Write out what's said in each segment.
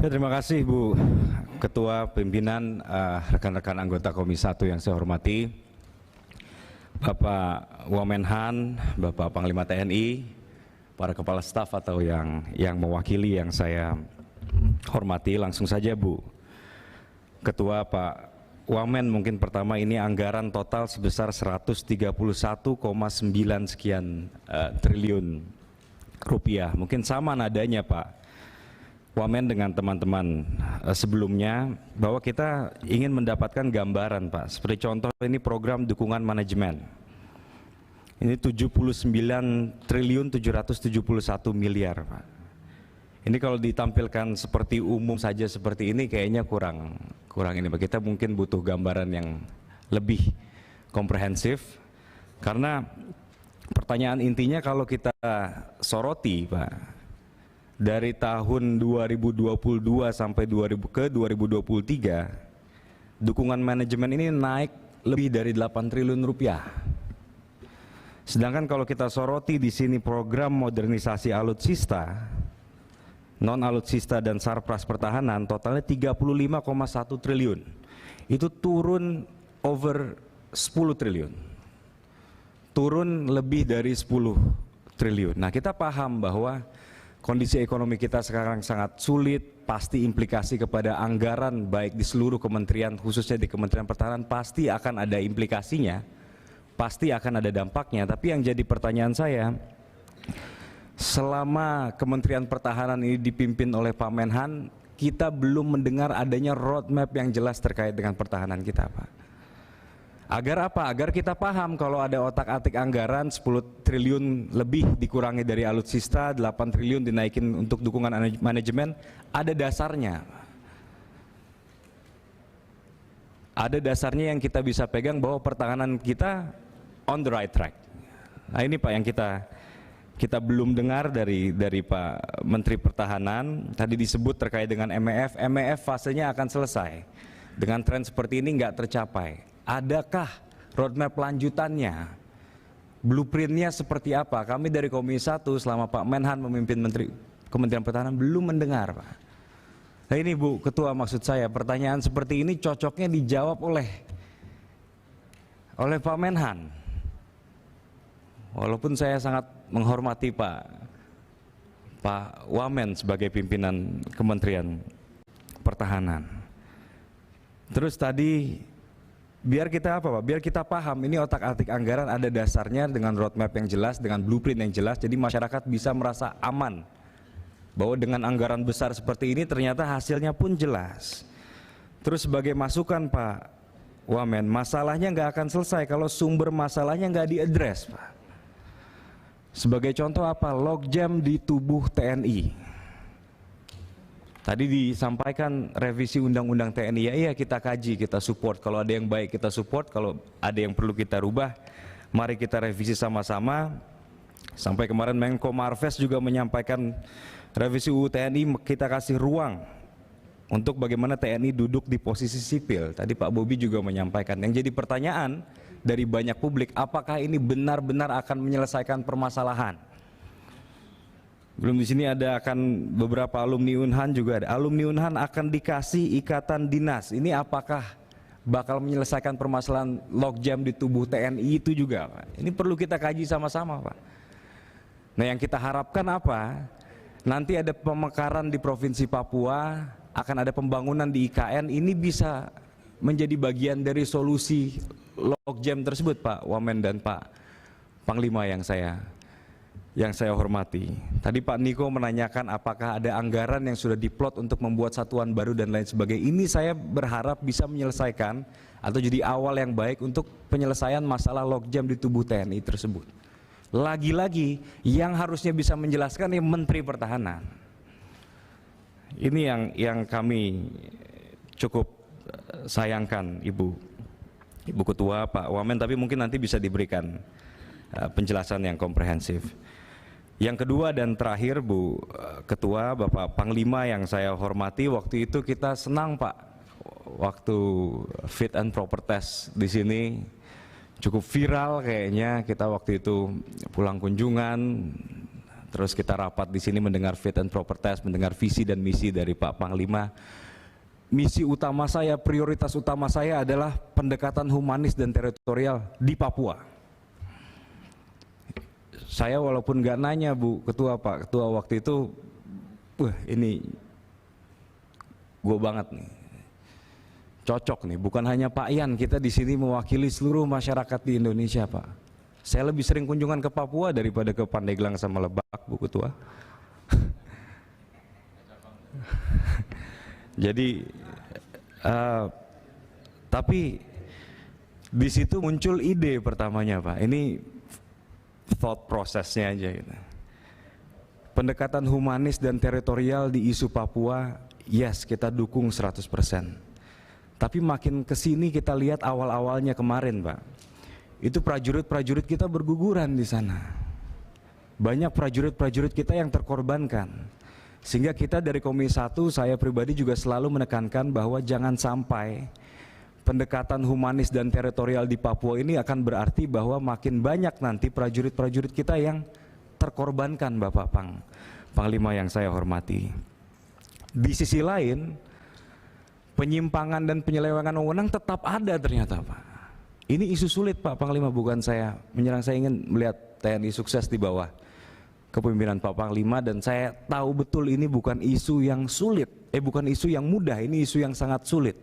Ya, terima kasih Bu Ketua, pimpinan, rekan-rekan anggota Komisi 1 yang saya hormati, Bapak Wamenhan, Bapak Panglima TNI, para kepala staf atau yang mewakili yang saya hormati. Langsung saja Bu Ketua, Pak Wamen, mungkin pertama ini anggaran total sebesar 131,9 sekian triliun rupiah. Mungkin sama nadanya Pak Wamen dengan teman-teman sebelumnya, bahwa kita ingin mendapatkan gambaran Pak. Seperti contoh ini program dukungan manajemen. Ini 79 triliun 771 miliar Pak. Ini kalau ditampilkan seperti umum saja seperti ini kayaknya kurang ini Pak. Kita mungkin butuh gambaran yang lebih komprehensif. Karena pertanyaan intinya kalau kita soroti Pak, dari tahun 2022 sampai 2023, dukungan manajemen ini naik lebih dari 8 triliun rupiah. Sedangkan kalau kita soroti di sini program modernisasi alutsista, non alutsista dan sarpras pertahanan, totalnya 35,1 triliun. Itu turun over 10 triliun. Turun lebih dari 10 triliun. Nah, kita paham bahwa kondisi ekonomi kita sekarang sangat sulit, pasti implikasi kepada anggaran baik di seluruh kementerian, khususnya di Kementerian Pertahanan, pasti akan ada implikasinya, pasti akan ada dampaknya. Tapi yang jadi pertanyaan saya, selama Kementerian Pertahanan ini dipimpin oleh Pak Menhan, kita belum mendengar adanya roadmap yang jelas terkait dengan pertahanan kita Pak. Agar apa? Agar kita paham kalau ada otak-atik anggaran 10 triliun lebih dikurangi dari alutsista, 8 triliun dinaikin untuk dukungan manajemen, ada dasarnya. Ada dasarnya yang kita bisa pegang bahwa pertahanan kita on the right track. Nah ini Pak yang kita belum dengar dari Pak Menteri Pertahanan. Tadi disebut terkait dengan MEF fasenya akan selesai. Dengan tren seperti ini nggak tercapai. Adakah roadmap lanjutannya? Blueprintnya seperti apa? Kami dari Komisi 1 selama Pak Menhan memimpin Kementerian Pertahanan belum mendengar Pak. Nah ini Bu Ketua, maksud saya pertanyaan seperti ini cocoknya dijawab oleh Pak Menhan. Walaupun saya sangat menghormati Pak Wamen sebagai pimpinan Kementerian Pertahanan. Terus tadi biar kita apa Pak? Biar kita paham ini otak-atik anggaran ada dasarnya dengan roadmap yang jelas, dengan blueprint yang jelas, jadi masyarakat bisa merasa aman bahwa dengan anggaran besar seperti ini ternyata hasilnya pun jelas. Terus sebagai masukan Pak Wamen, masalahnya nggak akan selesai kalau sumber masalahnya nggak diadres Pak. Sebagai contoh apa? Logjam di tubuh TNI. Tadi disampaikan revisi undang-undang TNI, ya iya kita kaji, kita support. Kalau ada yang baik kita support, kalau ada yang perlu kita rubah, mari kita revisi sama-sama. Sampai kemarin Menko Marves juga menyampaikan revisi UU TNI kita kasih ruang untuk bagaimana TNI duduk di posisi sipil. Tadi Pak Bobi juga menyampaikan. Yang jadi pertanyaan dari banyak publik, apakah ini benar-benar akan menyelesaikan permasalahan? Belum di sini ada akan beberapa alumni Unhan juga ada. Alumni Unhan akan dikasih ikatan dinas. Ini apakah bakal menyelesaikan permasalahan logjam di tubuh TNI itu juga Pak? Ini perlu kita kaji sama-sama Pak. Nah yang kita harapkan apa? Nanti ada pemekaran di Provinsi Papua, akan ada pembangunan di IKN, ini bisa menjadi bagian dari solusi logjam tersebut Pak Wamen dan Pak Panglima yang saya hormati. Tadi Pak Niko menanyakan apakah ada anggaran yang sudah diplot untuk membuat satuan baru dan lain sebagainya. Ini saya berharap bisa menyelesaikan atau jadi awal yang baik untuk penyelesaian masalah logjam di tubuh TNI tersebut. Lagi-lagi yang harusnya bisa menjelaskan ini Menteri Pertahanan. Ini yang kami cukup sayangkan Ibu Ketua, Pak Wamen, tapi mungkin nanti bisa diberikan penjelasan yang komprehensif. Yang kedua dan terakhir Bu Ketua, Bapak Panglima yang saya hormati, waktu itu kita senang Pak, waktu fit and proper test di sini cukup viral kayaknya, kita waktu itu pulang kunjungan Terus kita rapat di sini mendengar fit and proper test, mendengar visi dan misi dari Pak Panglima. Misi utama saya, prioritas utama saya adalah pendekatan humanis dan teritorial di Papua. Saya walaupun nggak nanya Bu Ketua, Pak Ketua waktu itu, ini gue banget nih, cocok nih. Bukan hanya Pak Yan, kita di sini mewakili seluruh masyarakat di Indonesia, Pak. Saya lebih sering kunjungan ke Papua daripada ke Pandeglang sama Lebak, Bu Ketua. Jadi, tapi di situ muncul ide pertamanya, Pak. Ini thought prosesnya aja gitu. Pendekatan humanis dan teritorial di isu Papua, yes, kita dukung 100%. Tapi makin kesini kita lihat awal-awalnya kemarin, Pak, itu prajurit-prajurit kita berguguran di sana. Banyak prajurit-prajurit kita yang terkorbankan. Sehingga kita dari Komisi 1, saya pribadi juga selalu menekankan bahwa jangan sampai pendekatan humanis dan teritorial di Papua ini akan berarti bahwa makin banyak nanti prajurit-prajurit kita yang terkorbankan, Bapak Panglima yang saya hormati. Di sisi lain, penyimpangan dan penyelewengan wewenang tetap ada ternyata, Pak. Ini isu sulit, Pak Panglima, bukan saya menyerang. Saya ingin melihat TNI sukses di bawah kepemimpinan Pak Panglima, dan saya tahu betul ini bukan isu yang sulit, bukan isu yang mudah, ini isu yang sangat sulit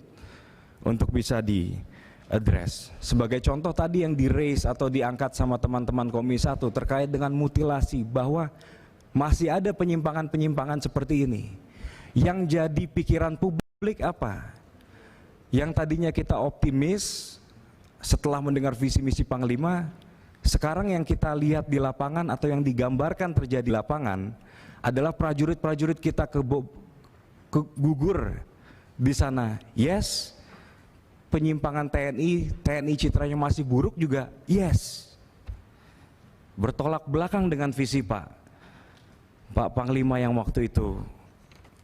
untuk bisa di-address. Sebagai contoh tadi yang di-raise atau diangkat sama teman-teman Komisi 1 terkait dengan mutilasi, bahwa masih ada penyimpangan-penyimpangan seperti ini. Yang jadi pikiran publik apa? Yang tadinya kita optimis setelah mendengar visi misi Panglima, sekarang yang kita lihat di lapangan atau yang digambarkan terjadi di lapangan adalah prajurit-prajurit kita gugur di sana. Yes, penyimpangan TNI citranya masih buruk juga. Yes, bertolak belakang dengan visi Pak Panglima yang waktu itu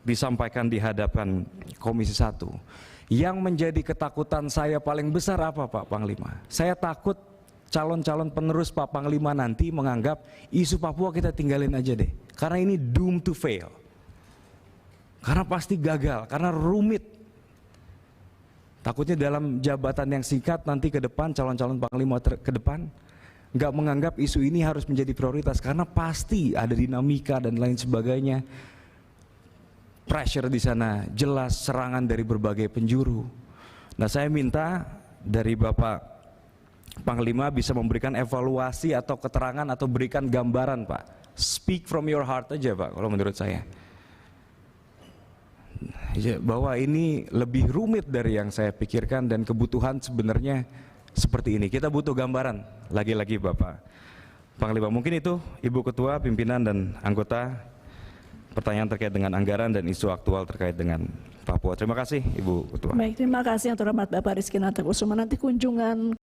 disampaikan di hadapan Komisi 1. Yang menjadi ketakutan saya paling besar apa, Pak Panglima? Saya takut calon-calon penerus Pak Panglima nanti menganggap isu Papua kita tinggalin aja deh, karena ini doomed to fail, karena pasti gagal, karena rumit. Takutnya dalam jabatan yang singkat nanti ke depan, calon-calon Panglima ke depan nggak menganggap isu ini harus menjadi prioritas, karena pasti ada dinamika dan lain sebagainya. Pressure di sana jelas, serangan dari berbagai penjuru. Nah, saya minta dari Bapak Panglima bisa memberikan evaluasi atau keterangan atau berikan gambaran, Pak. Speak from your heart aja, Pak, kalau menurut saya. Bahwa ini lebih rumit dari yang saya pikirkan dan kebutuhan sebenarnya seperti ini. Kita butuh gambaran, lagi-lagi Bapak Panglima. Mungkin itu Ibu Ketua, pimpinan dan anggota, pertanyaan terkait dengan anggaran dan isu aktual terkait dengan Papua. Terima kasih Ibu Ketua. Baik, terima kasih yang terhormat Bapak Rizky Nantek Kusuma. Nanti kunjungan